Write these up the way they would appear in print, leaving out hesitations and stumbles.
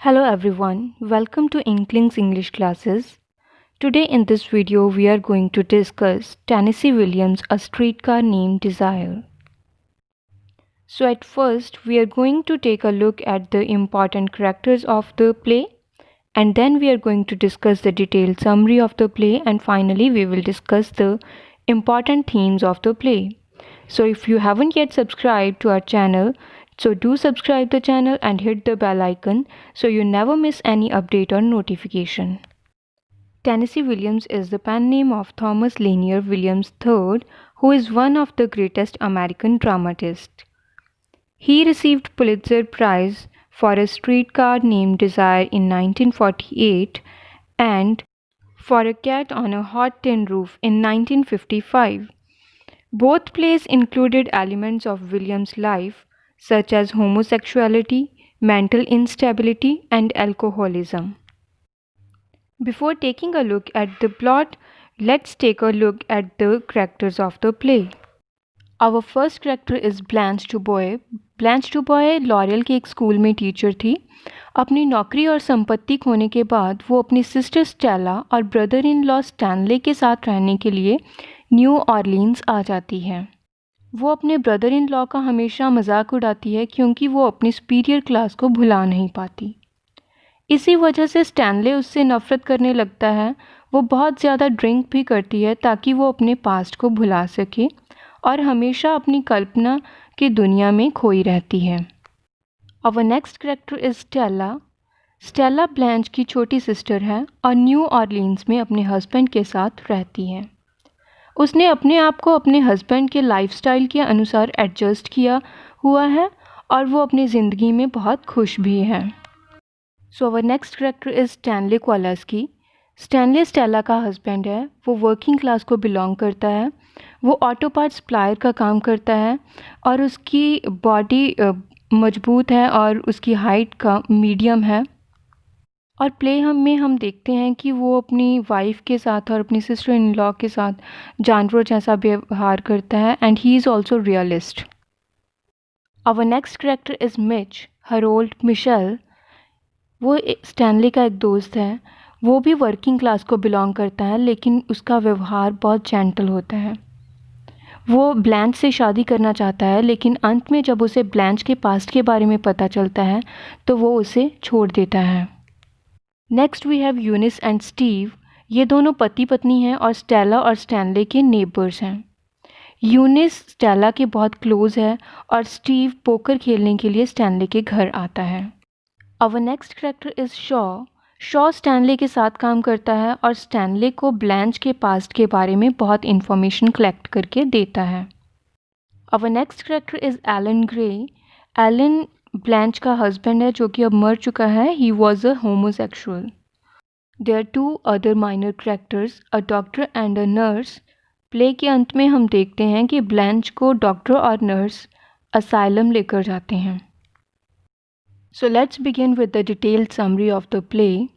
Hello everyone, welcome to Inklings English classes. Today in this video we are going to discuss Tennessee Williams' A Streetcar Named Desire. So at first we are going to take a look at the important characters of the play, and then we are going to discuss the detailed summary of the play, and finally we will discuss the important themes of the play. So if you haven't yet subscribed to our channel, so do subscribe the channel and hit the bell icon so you never miss any update or notification. Tennessee Williams is the pen name of Thomas Lanier Williams III, who is one of the greatest American dramatists. He received Pulitzer Prize for A Streetcar Named Desire in 1948 and For a Cat on a Hot Tin Roof in 1955. Both plays included elements of Williams' life, such as homosexuality, mental instability, and alcoholism. Before taking a look at the plot, let's take a look at the characters of the play. Our first character is Blanche DuBois. Blanche DuBois L'Oréal के एक school में teacher थी. अपनी नौकरी और संपत्ति खोने के बाद वो अपनी सिस्टर स्टेला और ब्रदर इन लॉ स्टैनले के साथ रहने के लिए न्यू ऑरलीन्स आ जाती है. वो अपने ब्रदर इन लॉ का हमेशा मजाक उड़ाती है क्योंकि वो अपनी सुपीरियर क्लास को भुला नहीं पाती. इसी वजह से स्टैनले उससे नफ़रत करने लगता है. वो बहुत ज़्यादा ड्रिंक भी करती है ताकि वो अपने पास्ट को भुला सके और हमेशा अपनी कल्पना की दुनिया में खोई रहती है. Our next character is Stella. Stella Blanche की छोटी सिस्टर है और न्यू ऑरलीन्स में अपने हस्बैंड के साथ रहती है. उसने अपने आप को अपने हस्बैंड के लाइफस्टाइल के अनुसार एडजस्ट किया हुआ है और वो अपनी ज़िंदगी में बहुत खुश भी है. So our next character is Stanley Kowalski. Stanley Stella का हस्बैंड है. वो वर्किंग क्लास को बिलोंग करता है. वो ऑटो पार्ट सप्लायर का काम करता है और उसकी बॉडी मजबूत है और उसकी हाइट का मीडियम है. और प्ले में हम देखते हैं कि वो अपनी वाइफ के साथ और अपनी सिस्टर इन लॉ के साथ जानवरों जैसा व्यवहार करता है and he is also realist. Our next character is Mitch. Harold Mitchell. वो स्टैनले का एक दोस्त है. वो भी वर्किंग क्लास को बिलोंग करता है लेकिन उसका व्यवहार बहुत जेंटल होता है. वो ब्लैंच से शादी करना चाहता है लेकिन अंत में जब उसे ब्लैंच के पास्ट के बारे में पता चलता है तो वो उसे छोड़ देता है. Next we have Eunice and Steve. ये दोनों पति पत्नी हैं और स्टेला और स्टैनले के नेबर्स हैं. यूनिस स्टेला के बहुत क्लोज है और स्टीव पोकर खेलने के लिए स्टैनले के घर आता है. Our next character is Shaw. Shaw Stanley के साथ काम करता है और स्टैनले को ब्लैंच के पास्ट के बारे में बहुत इन्फॉर्मेशन कलेक्ट करके देता है. Our next character is Allan Grey. Allan Blanche का हस्बैंड है जो कि अब मर चुका है. He was a homosexual. There are two other minor characters, a doctor and a nurse. Play के अंत में हम देखते हैं कि ब्लैंच को डॉक्टर और नर्स असाइलम लेकर जाते हैं. So let's begin with the detailed summary of the play.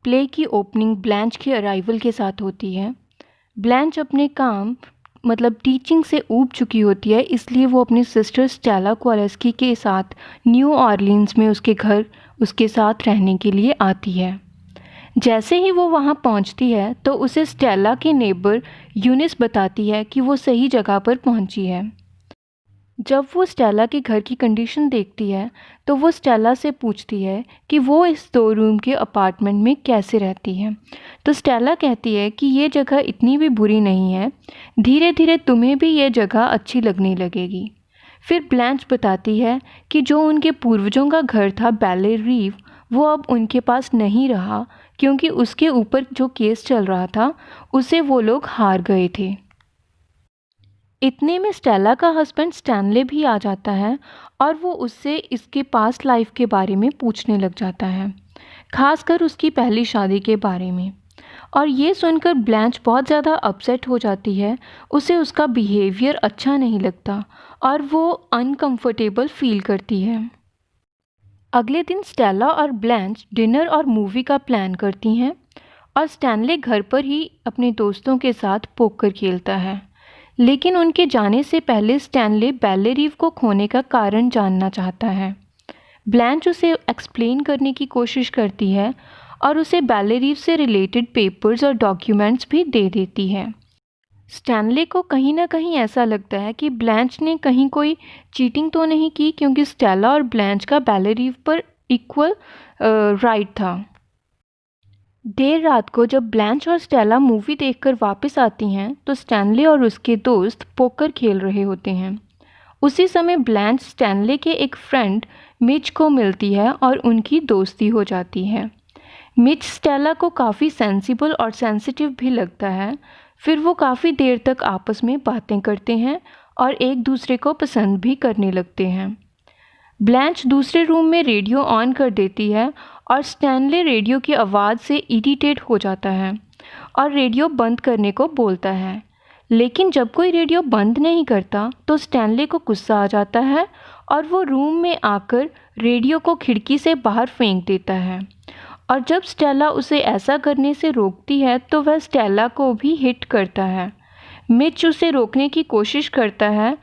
Play की ओपनिंग ब्लैंच के अराइवल के साथ होती है. ब्लैंच अपने काम मतलब टीचिंग से ऊब चुकी होती है, इसलिए वो अपनी सिस्टर स्टेला कोवालस्की के साथ न्यू ऑरलीन्स में उसके घर उसके साथ रहने के लिए आती है. जैसे ही वो वहाँ पहुँचती है तो उसे स्टेला के नेबर यूनिस बताती है कि वो सही जगह पर पहुँची है. जब वो स्टेला के घर की कंडीशन देखती है तो वो स्टेला से पूछती है कि वो इस 2 रूम के अपार्टमेंट में कैसे रहती है. तो स्टेला कहती है कि ये जगह इतनी भी बुरी नहीं है, धीरे धीरे तुम्हें भी ये जगह अच्छी लगने लगेगी. फिर ब्लैंच बताती है कि जो उनके पूर्वजों का घर था बैले रीव, वो अब उनके पास नहीं रहा क्योंकि उसके ऊपर जो केस चल रहा था उसे वो लोग हार गए थे. इतने में स्टेला का हस्बैंड स्टैनले भी आ जाता है और वो उससे इसके पास्ट लाइफ के बारे में पूछने लग जाता है, खासकर उसकी पहली शादी के बारे में. और ये सुनकर ब्लैंच बहुत ज़्यादा अपसेट हो जाती है. उसे उसका बिहेवियर अच्छा नहीं लगता और वो अनकंफर्टेबल फील करती है. अगले दिन स्टेला और ब्लैंच डिनर और मूवी का प्लान करती हैं और स्टैनले घर पर ही अपने दोस्तों के साथ पोकर खेलता है. लेकिन उनके जाने से पहले स्टैनले बैले रीव को खोने का कारण जानना चाहता है. ब्लैंच उसे एक्सप्लेन करने की कोशिश करती है और उसे बेली रीफ से रिलेटेड पेपर्स और डॉक्यूमेंट्स भी दे देती है। स्टैनले को कहीं ना कहीं ऐसा लगता है कि ब्लैंच ने कहीं कोई चीटिंग तो नहीं की, क्योंकि स्टेला और ब्लैंच का बेली रीफ पर इक्वल राइट था। देर रात को जब ब्लैंच और स्टेला मूवी देखकर वापस आती हैं तो स्टैनले और उसके दोस्त पोकर खेल रहे होते हैं। उसी समय ब्लैंच स्टैनले के एक फ्रेंड मिच को मिलती है और उनकी दोस्ती हो जाती है। मिच स्टेला को काफ़ी सेंसिबल और सेंसिटिव भी लगता है। फिर वो काफ़ी देर तक आपस में बातें करते हैं और एक दूसरे को पसंद भी करने लगते हैं। ब्लैंच दूसरे रूम में रेडियो ऑन कर देती है और स्टैनले रेडियो की आवाज़ से इरिटेट हो जाता है और रेडियो बंद करने को बोलता है। लेकिन जब कोई रेडियो बंद नहीं करता तो स्टैनले को गुस्सा आ जाता है और वो रूम में आकर रेडियो को खिड़की से बाहर फेंक देता है। और जब स्टेला उसे ऐसा करने से रोकती है तो वह स्टेला को भी हिट करता है। मिच उसे रोकने की कोशिश करता है।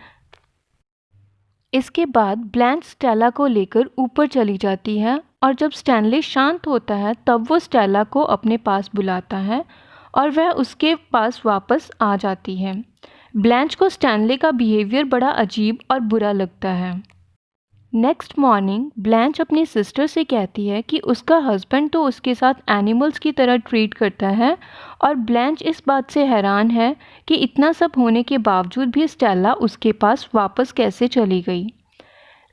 इसके बाद ब्लैंच स्टेला को लेकर ऊपर चली जाती है और जब स्टैनले शांत होता है तब वो स्टेला को अपने पास बुलाता है और वह उसके पास वापस आ जाती है। ब्लैंच को स्टैनले का बिहेवियर बड़ा अजीब और बुरा लगता है। नेक्स्ट मॉर्निंग ब्लैंच अपनी सिस्टर से कहती है कि उसका हस्बैंड तो उसके साथ एनिमल्स की तरह ट्रीट करता है और ब्लैंच इस बात से हैरान है कि इतना सब होने के बावजूद भी स्टेला उसके पास वापस कैसे चली गई।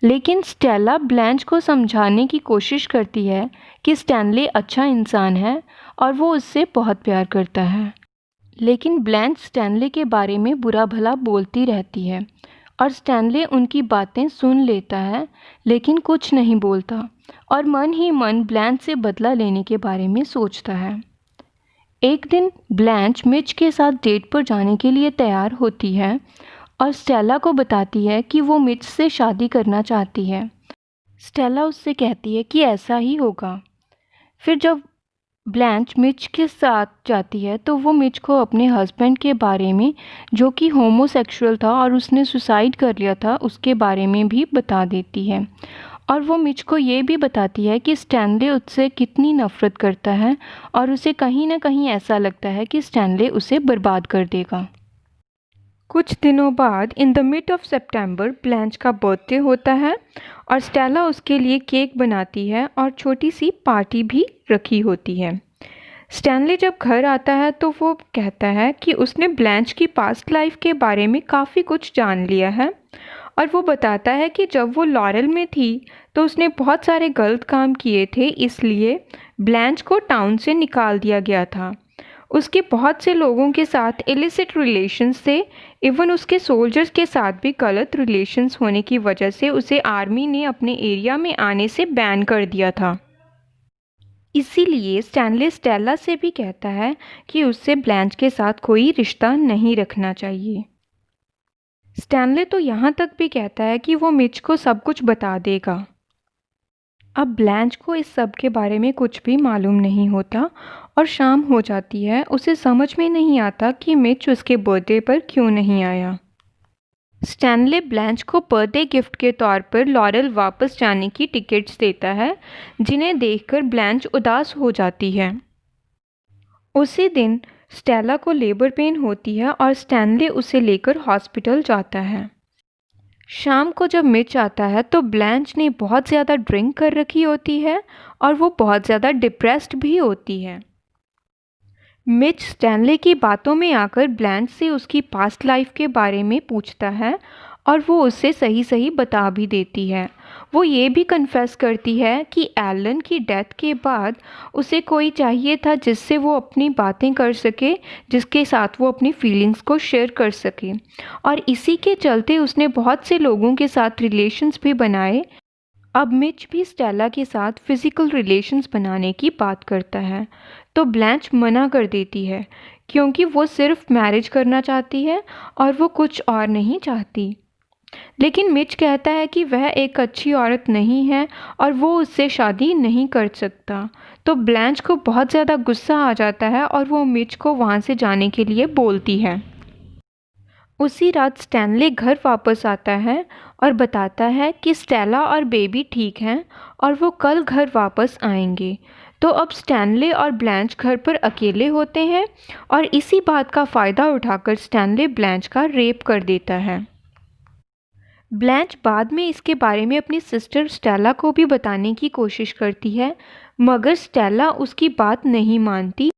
लेकिन स्टेला ब्लैंच को समझाने की कोशिश करती है कि स्टैनले अच्छा इंसान है और वो उससे बहुत प्यार करता है। लेकिन ब्लैंच स्टैनले के बारे में बुरा भला बोलती रहती है और स्टैनले उनकी बातें सुन लेता है लेकिन कुछ नहीं बोलता और मन ही मन ब्लैंच से बदला लेने के बारे में सोचता है। एक दिन ब्लैंच मिच के साथ डेट पर जाने के लिए तैयार होती है और स्टेला को बताती है कि वो मिच से शादी करना चाहती है। स्टेला उससे कहती है कि ऐसा ही होगा। फिर जब ब्लैंच मिच के साथ जाती है तो वो मिच को अपने हस्बैंड के बारे में, जो कि होमोसेक्सुअल था और उसने सुसाइड कर लिया था, उसके बारे में भी बता देती है। और वो मिच को ये भी बताती है कि स्टैनले उससे कितनी नफ़रत करता है और उसे कहीं ना कहीं ऐसा लगता है कि स्टैनले उसे बर्बाद कर देगा। कुछ दिनों बाद in the mid of September Blanche का बर्थडे होता है और स्टेला उसके लिए केक बनाती है और छोटी सी पार्टी भी रखी होती है। स्टैनले जब घर आता है तो वो कहता है कि उसने ब्लैंच की पास्ट लाइफ के बारे में काफ़ी कुछ जान लिया है और वो बताता है कि जब वो लॉरेल में थी तो उसने बहुत सारे गलत काम किए थे, इसलिए ब्लैंच को टाउन से निकाल दिया गया था। उसके बहुत से लोगों के साथ इलिसिट रिलेशंस थे, इवन उसके सोल्जर्स के साथ भी गलत रिलेशंस होने की वजह से उसे आर्मी ने अपने एरिया में आने से बैन कर दिया था। इसीलिए स्टैनले स्टेला से भी कहता है कि उससे ब्लैंच के साथ कोई रिश्ता नहीं रखना चाहिए। स्टैनले तो यहाँ तक भी कहता है कि वो मिच को सब कुछ बता देगा। अब ब्लैंच को इस सब के बारे में कुछ भी मालूम नहीं होता और शाम हो जाती है। उसे समझ में नहीं आता कि मिच उसके बर्थडे पर क्यों नहीं आया। स्टैनले ब्लैंच को बर्थडे गिफ्ट के तौर पर लॉरेल वापस जाने की टिकट्स देता है, जिन्हें देखकर ब्लैंच उदास हो जाती है। उसी दिन स्टेला को लेबर पेन होती है और स्टैनले उसे लेकर हॉस्पिटल जाता है। शाम को जब मिच आता है तो ब्लैंच ने बहुत ज़्यादा ड्रिंक कर रखी होती है और वो बहुत ज़्यादा डिप्रेस्ड भी होती है। मिच स्टैनले की बातों में आकर ब्लैंच से उसकी पास्ट लाइफ के बारे में पूछता है और वो उसे सही सही बता भी देती है। वो ये भी कन्फेस करती है कि एलन की डेथ के बाद उसे कोई चाहिए था जिससे वो अपनी बातें कर सके, जिसके साथ वो अपनी फीलिंग्स को शेयर कर सके, और इसी के चलते उसने बहुत से लोगों के साथ रिलेशंस भी बनाए। अब मिच भी स्टेला के साथ फिज़िकल रिलेशंस बनाने की बात करता है तो ब्लैंच मना कर देती है, क्योंकि वो सिर्फ मैरिज करना चाहती है और वो कुछ और नहीं चाहती। लेकिन मिच कहता है कि वह एक अच्छी औरत नहीं है और वो उससे शादी नहीं कर सकता। तो ब्लैंच को बहुत ज़्यादा गुस्सा आ जाता है और वो मिच को वहाँ से जाने के लिए बोलती है। उसी रात स्टैनले घर वापस आता है और बताता है कि स्टेला और बेबी ठीक हैं और वो कल घर वापस आएंगे। तो अब स्टैनले और ब्लैंच घर पर अकेले होते हैं और इसी बात का फ़ायदा उठाकर स्टैनले ब्लैंच का रेप कर देता है। ब्लैंच बाद में इसके बारे में अपनी सिस्टर स्टेला को भी बताने की कोशिश करती है, मगर स्टेला उसकी बात नहीं मानती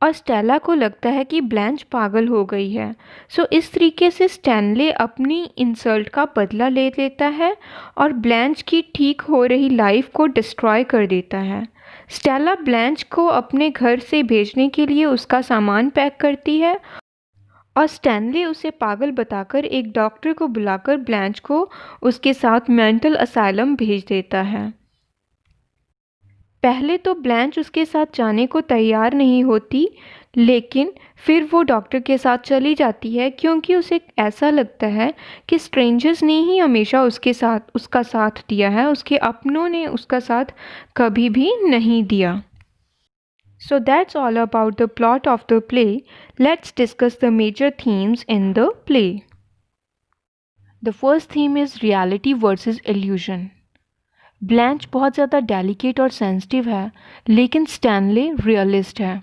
और स्टेला को लगता है कि ब्लैंच पागल हो गई है। सो इस तरीके से स्टैनले अपनी इंसल्ट का बदला ले लेता है और ब्लैंच की ठीक हो रही लाइफ को डिस्ट्रॉय कर देता है। स्टेला ब्लैंच को अपने घर से भेजने के लिए उसका सामान पैक करती है और स्टैनले उसे पागल बताकर एक डॉक्टर को बुलाकर ब्लैंच को उसके साथ मेंटल असाइलम भेज देता है। पहले तो ब्लैंच उसके साथ जाने को तैयार नहीं होती, लेकिन फिर वो डॉक्टर के साथ चली जाती है क्योंकि उसे ऐसा लगता है कि स्ट्रेंजर्स ने ही हमेशा उसका साथ दिया है, उसके अपनों ने उसका साथ कभी भी नहीं दिया। So that's all about the plot of the play. Let's discuss the major themes in the play. The first theme is reality versus illusion. Blanche बहुत ज़्यादा डेलिकेट और सेंसिटिव है, लेकिन स्टैनले रियलिस्ट है।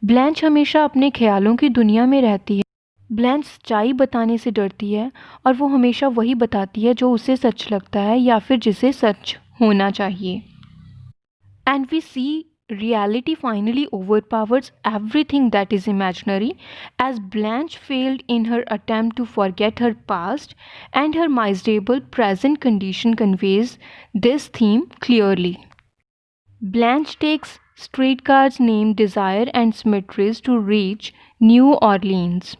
ब्लैंच हमेशा अपने ख्यालों की दुनिया में रहती है। ब्लैंच सच्चाई बताने से डरती है और वो हमेशा वही बताती है जो उसे सच लगता है या फिर जिसे सच होना चाहिए। And we see reality finally overpowers everything that is imaginary, as Blanche failed in her attempt to forget her past, and her miserable present condition conveys this theme clearly. Blanche takes streetcars named Desire and Symmetries to reach New Orleans.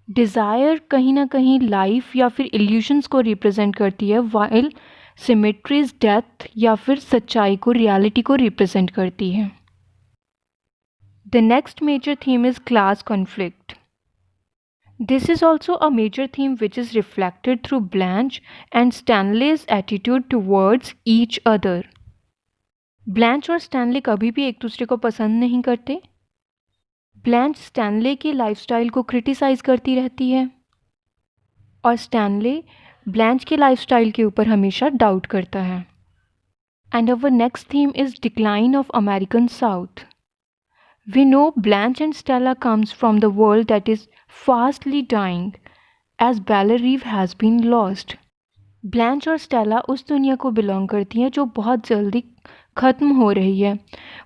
Desire कहीं ना कहीं life या फिर illusions को represent करती है, while symmetries death या फिर सच्चाई को, रियलिटी को रिप्रेजेंट करती है। The next major theme is class conflict. This is also a major theme which is reflected through Blanche and Stanley's attitude towards each other. Blanche और स्टैनले कभी भी एक दूसरे को पसंद नहीं करते। ब्लैंच स्टैनले के लाइफस्टाइल को क्रिटिसाइज करती रहती है और स्टैनले ब्लैंच के लाइफस्टाइल के ऊपर हमेशा डाउट करता है। And our next theme is decline of American South. We know Blanche and Stella comes from the world that is fastly dying as Belle Reve has been lost. Blanche और Stella उस दुनिया को belong करती हैं जो बहुत जल्दी ख़त्म हो रही है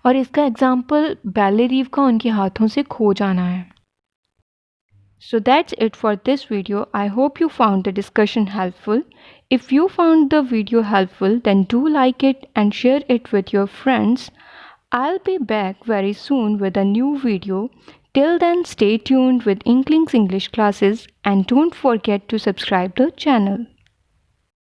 और इसका एग्जाम्पल बेलेरीव का उनके हाथों से खो जाना है। So that's it for this video. I hope you found the discussion helpful. If you found the video helpful, then do like it and share it with your friends. I'll be back very soon with a new video. Till then, stay tuned with Inklings English classes and don't forget to subscribe the channel.